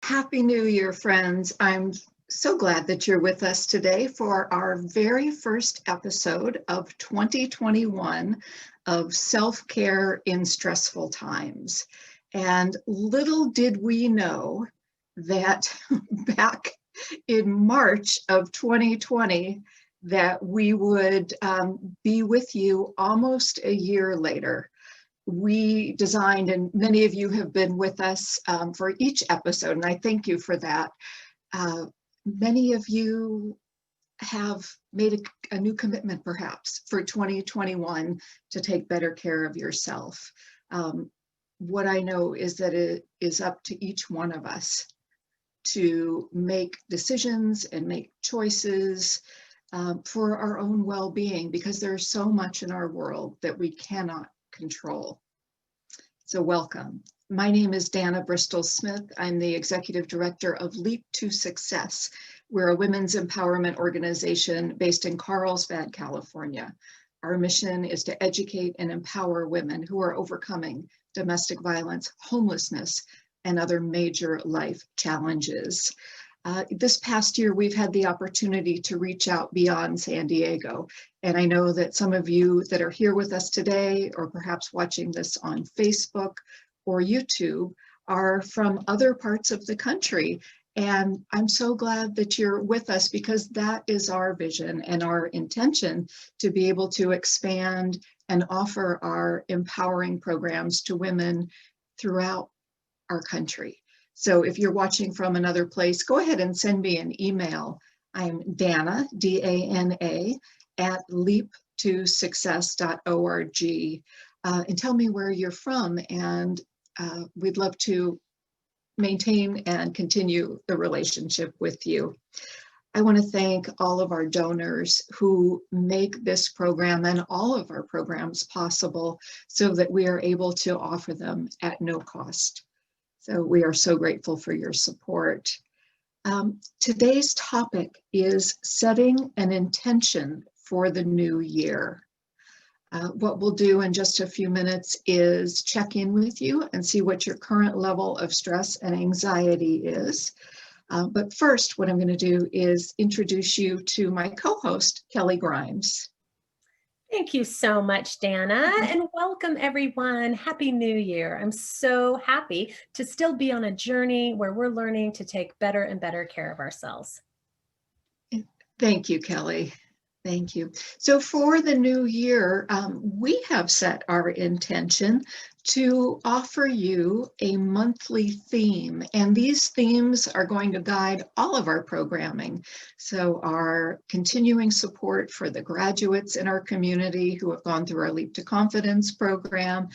Happy New Year, friends. I'm so glad that you're with us today for our very first episode of 2021 of Self-Care in Stressful Times. And little did we know that back in March of 2020 that we would be with you almost a year later. We designed, and many of you have been with us for each episode, and I thank you for that. Many of you have made a new commitment perhaps for 2021 to take better care of yourself. What I know is that it is up to each one of us to make decisions and make choices for our own well-being, because there's so much in our world that we cannot control. So welcome. My name is Dana Bristol Smith. I'm the Executive Director of Leap to Success. We're a women's empowerment organization based in Carlsbad, California. Our mission is to educate and empower women who are overcoming domestic violence, homelessness, and other major life challenges. This past year, we've had the opportunity to reach out beyond San Diego. And I know that some of you that are here with us today, or perhaps watching this on Facebook or YouTube, are from other parts of the country. And I'm so glad that you're with us, because that is our vision and our intention, to be able to expand and offer our empowering programs to women throughout our country. So if you're watching from another place, go ahead and send me an email. I'm Dana, D-A-N-A, at leaptosuccess.org, and tell me where you're from, and we'd love to maintain and continue the relationship with you. I want to thank all of our donors who make this program and all of our programs possible so that we are able to offer them at no cost. So we are so grateful for your support. Today's topic is setting an intention for the new year. What we'll do in just a few minutes is check in with you and see what your current level of stress and anxiety is. But first, what I'm going to do is introduce you to my co-host, Kelly Grimes. Thank you so much, Dana, and welcome everyone. Happy New Year. I'm so happy to still be on a journey where we're learning to take better and better care of ourselves. Thank you, Kelly. Thank you. So for the new year, we have set our intention to offer you a monthly theme, and these themes are going to guide all of our programming. So our continuing support for the graduates in our community who have gone through our Leap to Confidence program,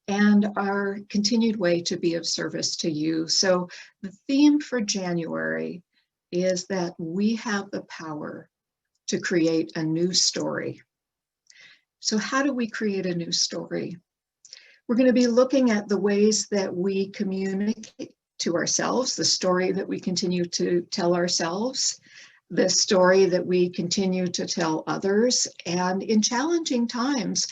and our continued way to be of service to you. So the theme for January is that we have the power to create a new story. So how do we create a new story? We're going to be looking at the ways that we communicate to ourselves, the story that we continue to tell ourselves, the story that we continue to tell others. And in challenging times,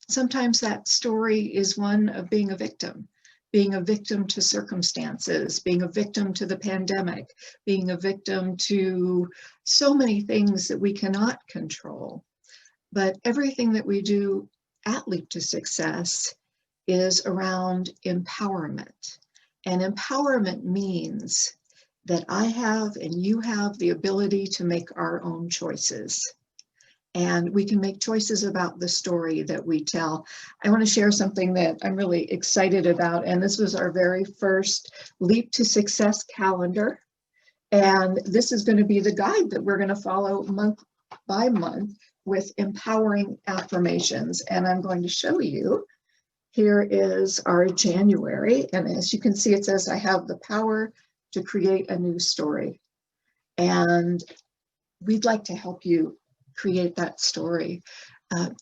sometimes that story is one of being a victim to circumstances, being a victim to the pandemic, being a victim to so many things that we cannot control. But everything that we do at Leap to Success is around empowerment. And empowerment means that I have and you have the ability to make our own choices. And we can make choices about the story that we tell. I want to share something that I'm really excited about. And this was our very first Leap to Success calendar. And this is going to be the guide that we're going to follow month by month with empowering affirmations. And I'm going to show you. Here is our January. And as you can see, it says, I have the power to create a new story. And we'd like to help you create that story,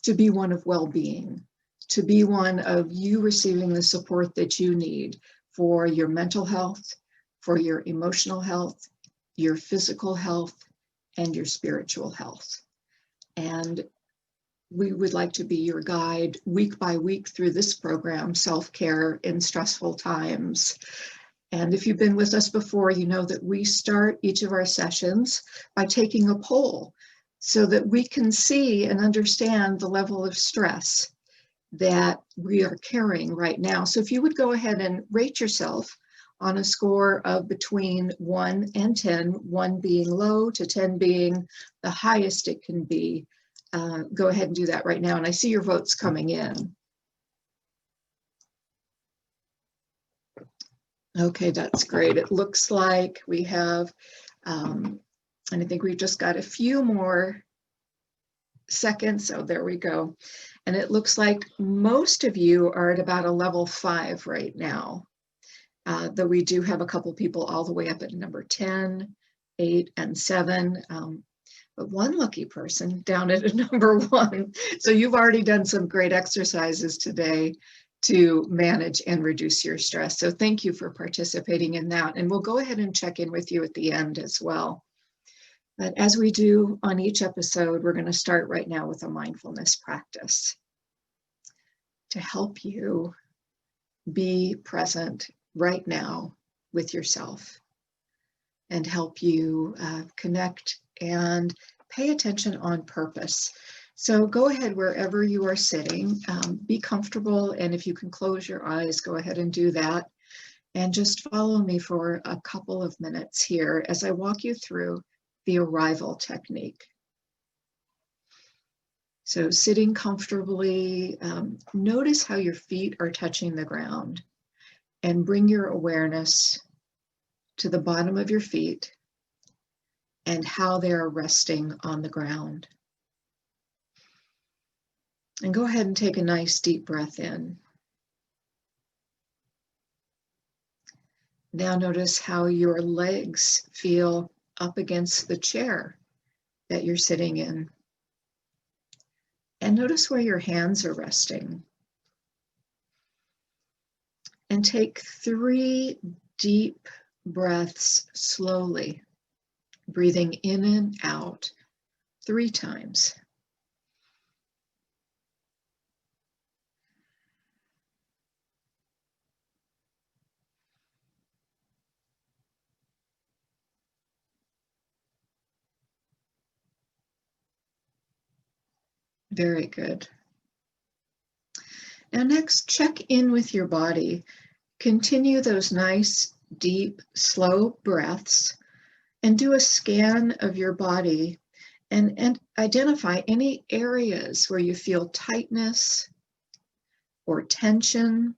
to be one of well-being, to be one of you receiving the support that you need for your mental health, for your emotional health, your physical health, and your spiritual health. And we would like to be your guide week by week through this program, Self-Care in Stressful Times. And if you've been with us before, you know that we start each of our sessions by taking a poll so that we can see and understand the level of stress that we are carrying right now. So if you would go ahead and rate yourself on a score of between 1 and 10, 1 being low to 10 being the highest it can be. Go ahead and do that right now. And I see your votes coming in. Okay, that's great. It looks like we have, and I think we've just got a few more seconds. So there we go. And it looks like most of you are at about a level 5 right now. Though we do have a couple people all the way up at number 10, 8, and 7. But one lucky person down at a number 1. So you've already done some great exercises today to manage and reduce your stress. So thank you for participating in that. And we'll go ahead and check in with you at the end as well. But as we do on each episode, we're going to start right now with a mindfulness practice to help you be present right now with yourself and help you connect and pay attention on purpose. So go ahead wherever you are sitting, be comfortable, and if you can close your eyes, go ahead and do that. And just follow me for a couple of minutes here as I walk you through the arrival technique. So sitting comfortably, notice how your feet are touching the ground and bring your awareness to the bottom of your feet and how they are resting on the ground. And go ahead and take a nice deep breath in. Now notice how your legs feel up against the chair that you're sitting in. And notice where your hands are resting. And take 3 deep breaths slowly, breathing in and out 3 times. Very good. Now next, check in with your body. Continue those nice, deep, slow breaths and do a scan of your body and identify any areas where you feel tightness or tension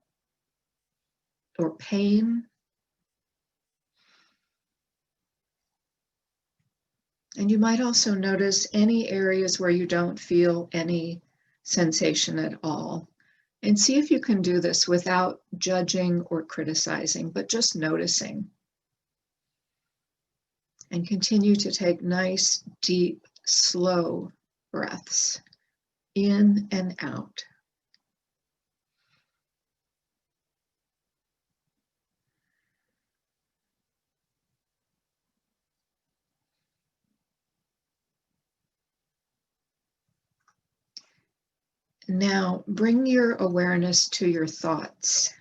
or pain. And you might also notice any areas where you don't feel any sensation at all. And see if you can do this without judging or criticizing, but just noticing. And continue to take nice, deep, slow breaths in and out. Now, bring your awareness to your thoughts.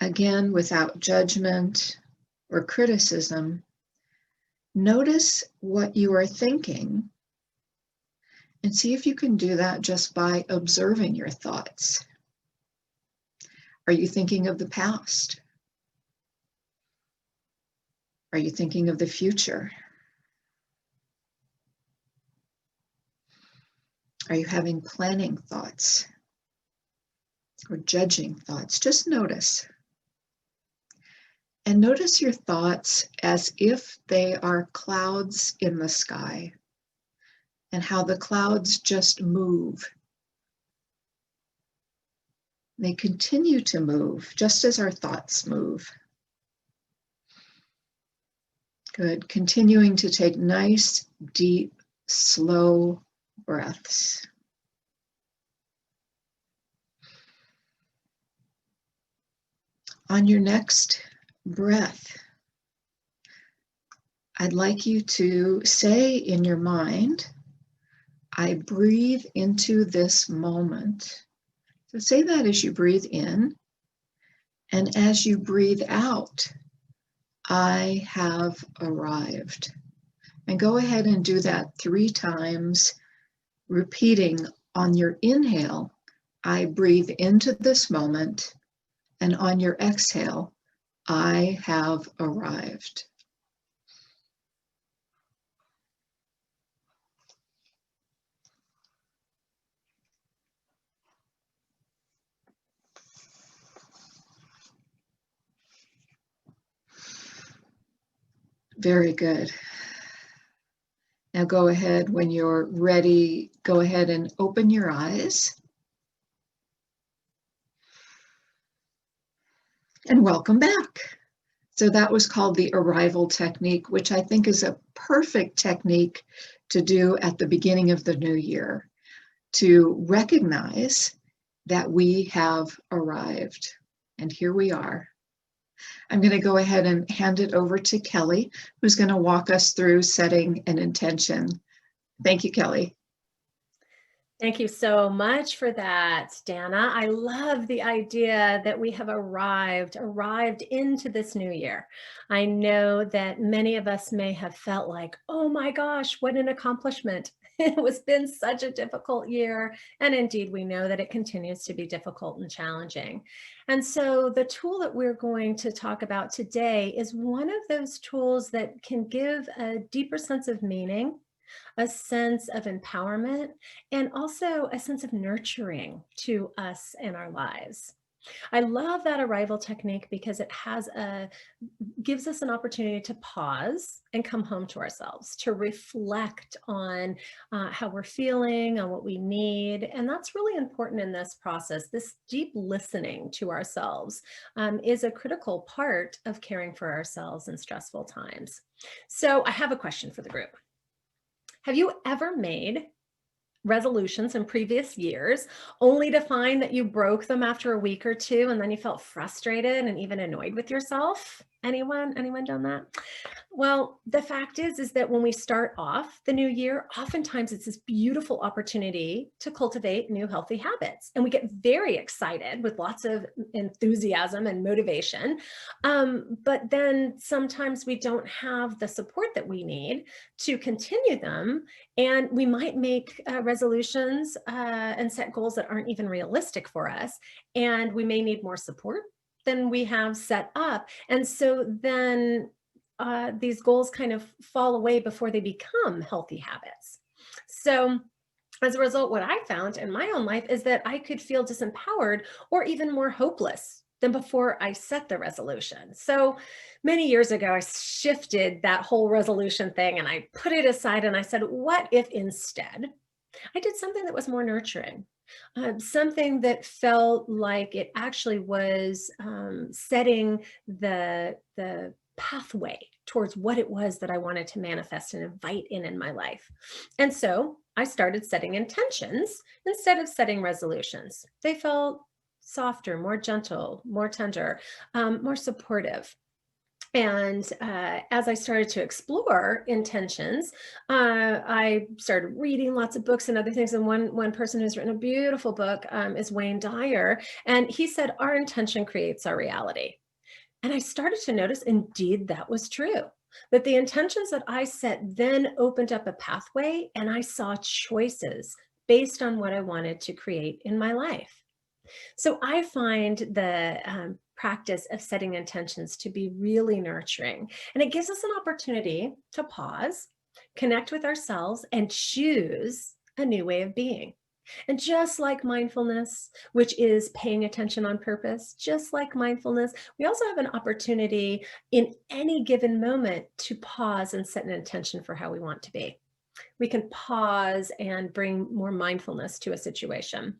Again, without judgment or criticism, notice what you are thinking and see if you can do that just by observing your thoughts. Are you thinking of the past? Are you thinking of the future? Are you having planning thoughts or judging thoughts? Just notice. And notice your thoughts as if they are clouds in the sky and how the clouds just move. They continue to move just as our thoughts move. Good. Continuing to take nice, deep, slow breaths. On your next breath, I'd like you to say in your mind, I breathe into this moment. So say that as you breathe in, And as you breathe out, I have arrived. And go ahead and do that 3 times, repeating on your inhale, I breathe into this moment, and on your exhale, I have arrived. Very good. Now go ahead, when you're ready, go ahead and open your eyes. And welcome back. So that was called the arrival technique, which I think is a perfect technique to do at the beginning of the new year, to recognize that we have arrived. And here we are. I'm going to go ahead and hand it over to Kelly, who's going to walk us through setting an intention. Thank you, Kelly. Thank you so much for that, Dana. I love the idea that we have arrived into this new year. I know that many of us may have felt like, oh my gosh, what an accomplishment. It has been such a difficult year. And indeed, we know that it continues to be difficult and challenging. And so the tool that we're going to talk about today is one of those tools that can give a deeper sense of meaning, a sense of empowerment, and also a sense of nurturing to us and our lives. I love that arrival technique because it gives us an opportunity to pause and come home to ourselves, to reflect on how we're feeling, on what we need. And that's really important in this process. This deep listening to ourselves is a critical part of caring for ourselves in stressful times. So I have a question for the group. Have you ever made resolutions in previous years only to find that you broke them after a week or two and then you felt frustrated and even annoyed with yourself? Anyone done that? Well, the fact is that when we start off the new year, oftentimes it's this beautiful opportunity to cultivate new healthy habits. And we get very excited with lots of enthusiasm and motivation. But then sometimes we don't have the support that we need to continue them. And we might make resolutions and set goals that aren't even realistic for us. And we may need more support than we have set up. And so then these goals kind of fall away before they become healthy habits. So as a result, what I found in my own life is that I could feel disempowered or even more hopeless than before I set the resolution. So many years ago, I shifted that whole resolution thing and I put it aside and I said, what if instead I did something that was more nurturing? Something that felt like it actually was setting the pathway towards what it was that I wanted to manifest and invite in my life. And so I started setting intentions instead of setting resolutions. They felt softer, more gentle, more tender, more supportive. And as I started to explore intentions, I started reading lots of books and other things. And one person who's written a beautiful book is Wayne Dyer. And he said, our intention creates our reality. And I started to notice, indeed, that was true. That the intentions that I set then opened up a pathway and I saw choices based on what I wanted to create in my life. So I find the practice of setting intentions to be really nurturing. And it gives us an opportunity to pause, connect with ourselves, and choose a new way of being. And just like mindfulness, which is paying attention on purpose, just like mindfulness, we also have an opportunity in any given moment to pause and set an intention for how we want to be. We can pause and bring more mindfulness to a situation.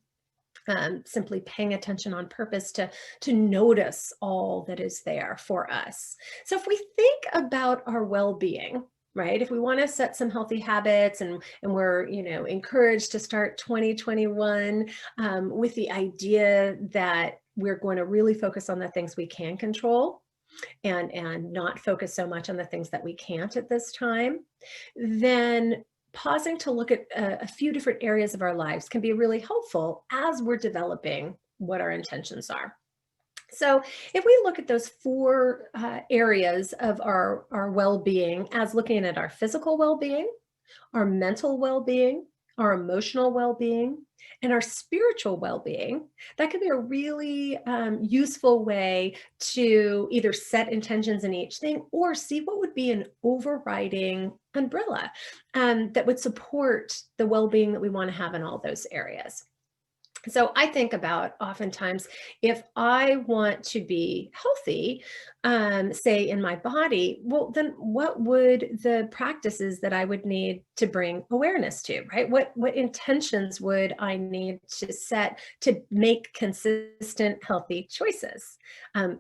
Simply paying attention on purpose to notice all that is there for us. So if we think about our well-being, right? If we want to set some healthy habits and we're, encouraged to start 2021 with the idea that we're going to really focus on the things we can control and not focus so much on the things that we can't at this time, then pausing to look at a few different areas of our lives can be really helpful as we're developing what our intentions are. So if we look at those four areas of our well-being as looking at our physical well-being, our mental well-being, our emotional well-being, and our spiritual well-being, that could be a really useful way to either set intentions in each thing or see what would be an overriding umbrella that would support the well-being that we want to have in all those areas. So I think about oftentimes if I want to be healthy, say in my body, well, then what would the practices that I would need to bring awareness to, right? What intentions would I need to set to make consistent, healthy choices?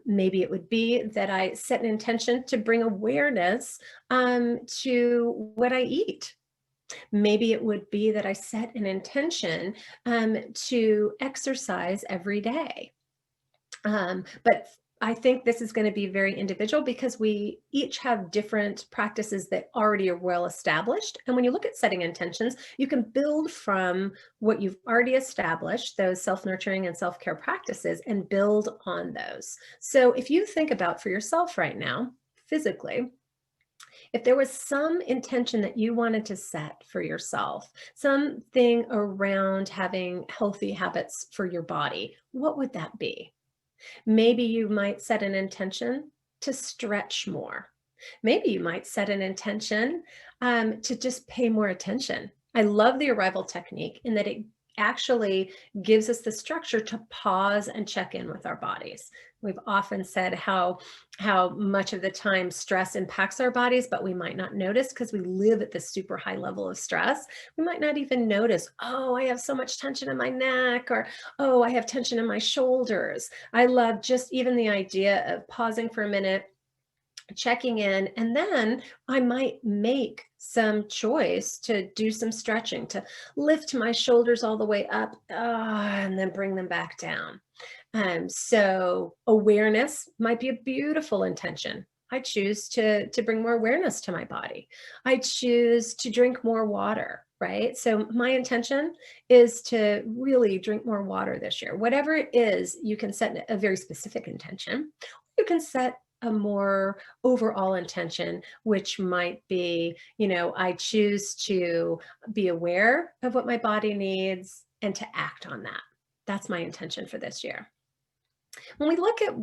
Maybe it would be that I set an intention to bring awareness to what I eat. Maybe it would be that I set an intention to exercise every day. But I think this is going to be very individual because we each have different practices that already are well established. And when you look at setting intentions, you can build from what you've already established, those self-nurturing and self-care practices, and build on those. So if you think about for yourself right now, physically, if there was some intention that you wanted to set for yourself, something around having healthy habits for your body, what would that be? Maybe you might set an intention to stretch more. Maybe you might set an intention to just pay more attention. I love the arrival technique in that it actually gives us the structure to pause and check in with our bodies. We've often said how much of the time stress impacts our bodies, but we might not notice because we live at this super high level of stress. We might not even notice, oh, I have so much tension in my neck, or oh, I have tension in my shoulders. I love just even the idea of pausing for a minute, checking in, and then I might make some choice to do some stretching, to lift my shoulders all the way up, and then bring them back down. So awareness might be a beautiful intention. I choose to bring more awareness to my body. I choose to drink more water, right? So my intention is to really drink more water this year. Whatever it is, you can set a very specific intention. You can set a more overall intention, which might be, I choose to be aware of what my body needs and to act on that. That's my intention for this year. When we look at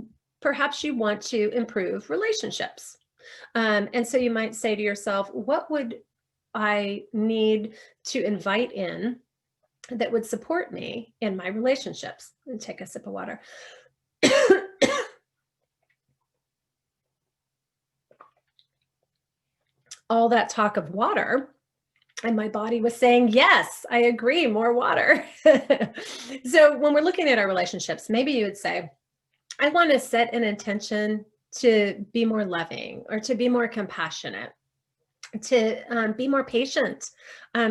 perhaps you want to improve relationships. And so you might say to yourself, what would I need to invite in that would support me in my relationships? And take a sip of water. All that talk of water, and my body was saying, yes, I agree, more water. So when we're looking at our relationships, maybe you would say, I want to set an intention to be more loving or to be more compassionate, to be more patient.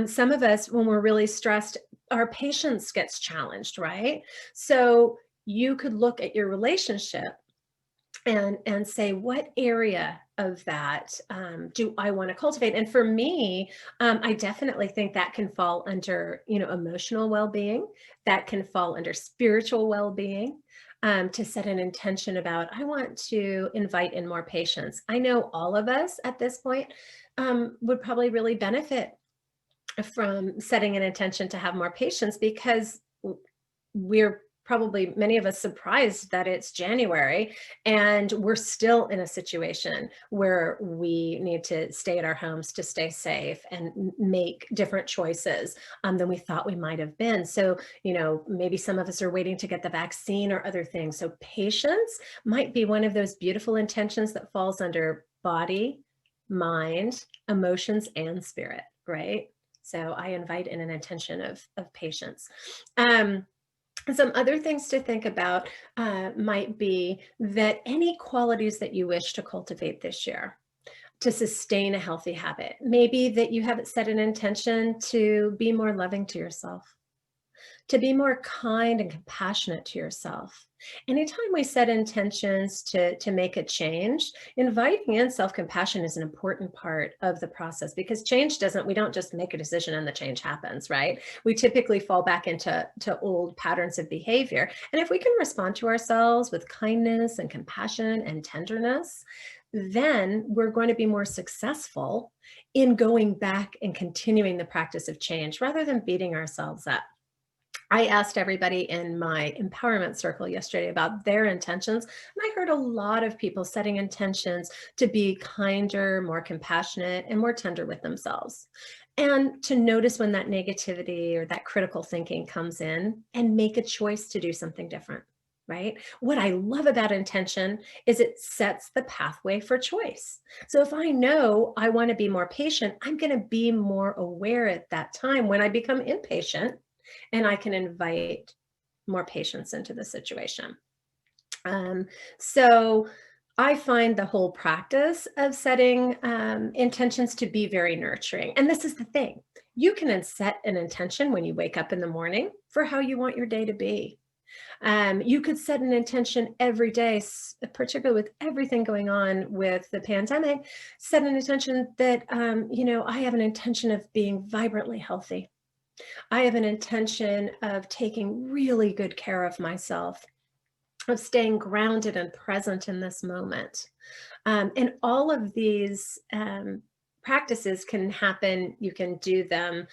Some of us, when we're really stressed, our patience gets challenged, right? So you could look at your relationship and say, what area of that do I want to cultivate? And for me, I definitely think that can fall under, emotional well-being. That can fall under spiritual well-being. To set an intention about, I want to invite in more patience. I know all of us at this point would probably really benefit from setting an intention to have more patience because we're probably many of us surprised that it's January and we're still in a situation where we need to stay at our homes to stay safe and make different choices than we thought we might have been. So, maybe some of us are waiting to get the vaccine or other things. So patience might be one of those beautiful intentions that falls under body, mind, emotions, and spirit, right? So I invite in an intention of patience. Some other things to think about might be that any qualities that you wish to cultivate this year to sustain a healthy habit, maybe that you have set an intention to be more loving to yourself, to be more kind and compassionate to yourself. Anytime we set intentions to make a change, inviting in self-compassion is an important part of the process, because we don't just make a decision and the change happens, right? We typically fall back into old patterns of behavior. And if we can respond to ourselves with kindness and compassion and tenderness, then we're going to be more successful in going back and continuing the practice of change rather than beating ourselves up. I asked everybody in my empowerment circle yesterday about their intentions, and I heard a lot of people setting intentions to be kinder, more compassionate, and more tender with themselves. And to notice when that negativity or that critical thinking comes in and make a choice to do something different, right? What I love about intention is it sets the pathway for choice. So if I know I want to be more patient, I'm going to be more aware at that time when I become impatient, and I can invite more patience into the situation. So I find the whole practice of setting intentions to be very nurturing. And this is the thing. You can set an intention when you wake up in the morning for how you want your day to be. You could set an intention every day, particularly with everything going on with the pandemic, set an intention that, I have an intention of being vibrantly healthy. I have an intention of taking really good care of myself, of staying grounded and present in this moment. And all of these practices can happen. You can do them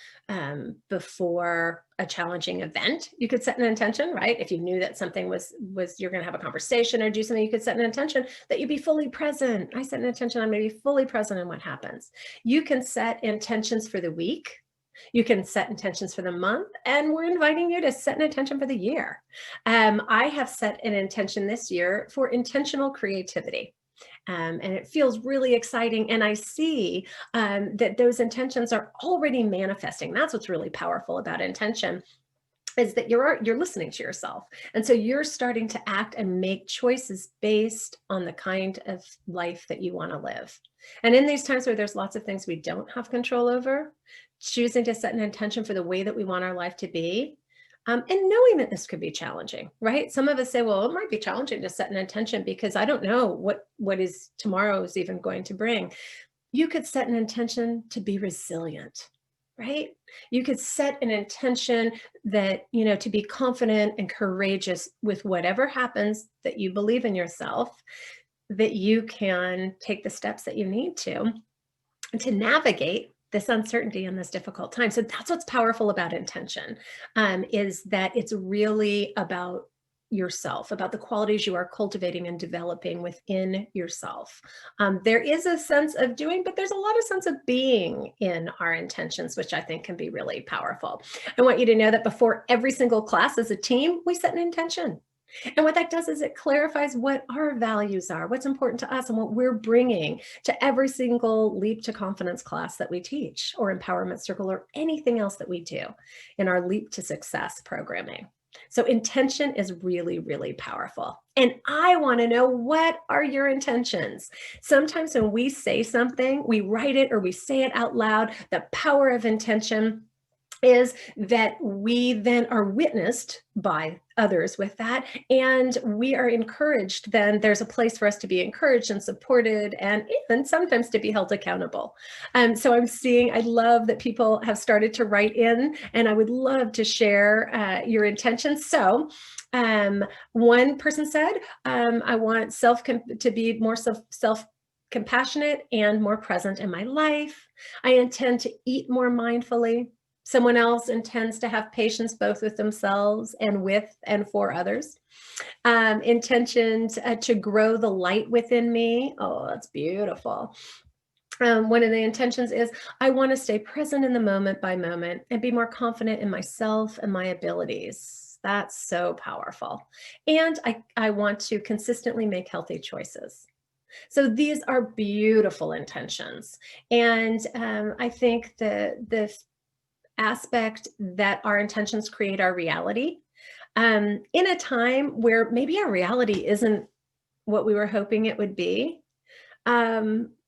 before a challenging event. You could set an intention, right? If you knew that something was you're going to have a conversation or do something, you could set an intention that you'd be fully present. I set an intention I'm going to be fully present in what happens. You can set intentions for the week. You can set intentions for the month, and we're inviting you to set an intention for the year. I have set an intention this year for intentional creativity. And it feels really exciting. And I see that those intentions are already manifesting. That's what's really powerful about intention, is that you're listening to yourself. And so you're starting to act and make choices based on the kind of life that you want to live. And in these times where there's lots of things we don't have control over, choosing to set an intention for the way that we want our life to be, and knowing that this could be challenging, right? Some of us say, well, it might be challenging to set an intention because I don't know what is tomorrow's even going to bring. You could set an intention to be resilient, right? You could set an intention that, to be confident and courageous with whatever happens, that you believe in yourself, that you can take the steps that you need to navigate this uncertainty in this difficult time. So that's what's powerful about intention, is that it's really about yourself, about the qualities you are cultivating and developing within yourself. There is a sense of doing, but there's a lot of sense of being in our intentions, which I think can be really powerful. I want you to know that before every single class as a team, we set an intention. And what that does is it clarifies what our values are, what's important to us, and what we're bringing to every single Leap to Confidence class that we teach, or Empowerment Circle, or anything else that we do in our Leap to Success programming. So intention is really, really powerful. And I want to know, what are your intentions? Sometimes when we say something, we write it or we say it out loud. The power of intention is that we then are witnessed by others with that, and we are encouraged. Then there's a place for us to be encouraged and supported, and even sometimes to be held accountable. So I love that people have started to write in, and I would love to share your intentions. So one person said, I want to be more self-compassionate and more present in my life. I intend to eat more mindfully. Someone else intends to have patience both with themselves and with and for others. Intentions to grow the light within me. Oh, that's beautiful. One of the intentions is, I want to stay present in the moment by moment and be more confident in myself and my abilities. That's so powerful. And I want to consistently make healthy choices. So these are beautiful intentions. And I think the aspect that our intentions create our reality, in a time where maybe our reality isn't what we were hoping it would be,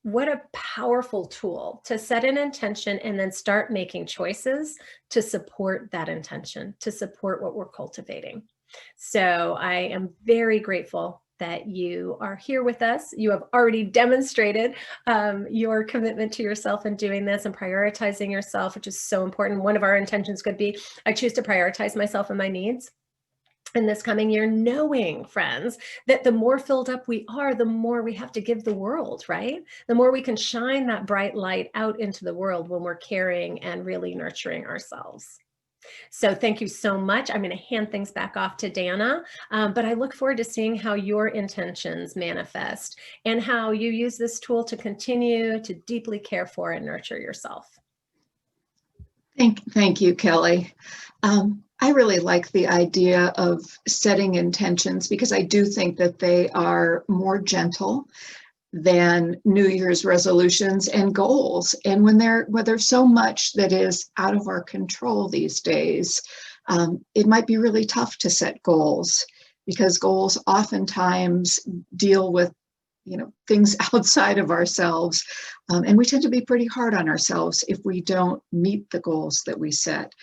What a powerful tool to set an intention and then start making choices to support that intention, to support what we're cultivating. So I am very grateful that you are here with us. You have already demonstrated your commitment to yourself in doing this and prioritizing yourself, which is so important. One of our intentions could be, I choose to prioritize myself and my needs in this coming year, knowing, friends, that the more filled up we are, the more we have to give the world, right? The more we can shine that bright light out into the world when we're caring and really nurturing ourselves. So thank you so much. I'm going to hand things back off to Dana, but I look forward to seeing how your intentions manifest and how you use this tool to continue to deeply care for and nurture yourself. Thank you, Kelly. I really like the idea of setting intentions because I do think that they are more gentle than New Year's resolutions and goals. And when there's so much that is out of our control these days, it might be really tough to set goals because goals oftentimes deal with things outside of ourselves. And we tend to be pretty hard on ourselves if we don't meet the goals that we set.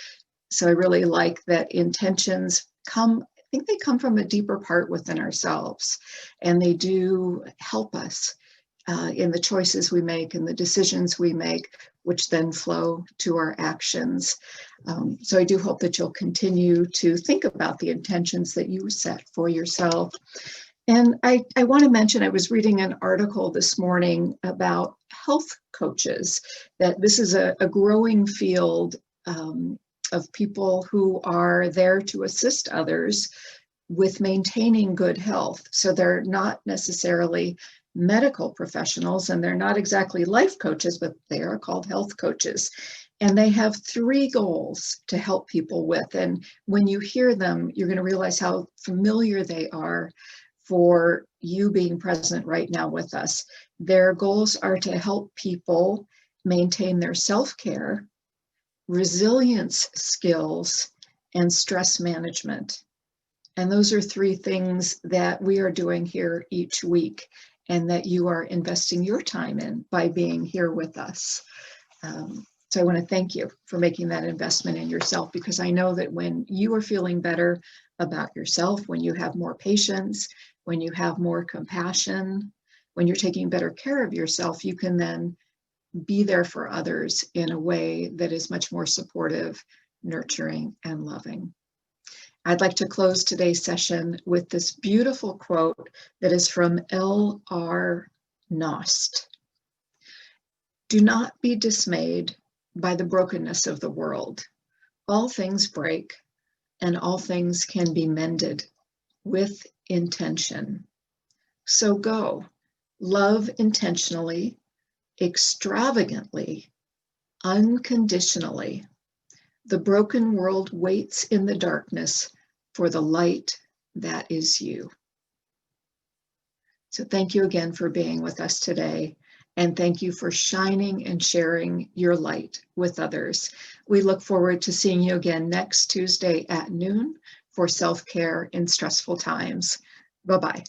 So I really like that intentions I think they come from a deeper part within ourselves, and they do help us in the choices we make and the decisions we make, which then flow to our actions. So I do hope that you'll continue to think about the intentions that you set for yourself. And I want to mention, I was reading an article this morning about health coaches, that this is a growing field of people who are there to assist others with maintaining good health. So they're not necessarily medical professionals and they're not exactly life coaches, but they are called health coaches. And they have 3 goals to help people with. And when you hear them, you're going to realize how familiar they are for you being present right now with us. Their goals are to help people maintain their self-care, resilience skills, and stress management. And those are 3 things that we are doing here each week and that you are investing your time in by being here with us. So I want to thank you for making that investment in yourself, because I know that when you are feeling better about yourself, when you have more patience, when you have more compassion, when you're taking better care of yourself, you can then be there for others in a way that is much more supportive, nurturing, and loving. I'd like to close today's session with this beautiful quote that is from L.R. Nost. Do not be dismayed by the brokenness of the world. All things break, and all things can be mended with intention. So go, love intentionally, extravagantly, unconditionally. The broken world waits in the darkness for the light that is you. So thank you again for being with us today, and thank you for shining and sharing your light with others. We look forward to seeing you again next Tuesday at noon for self-care in stressful times. Bye-bye.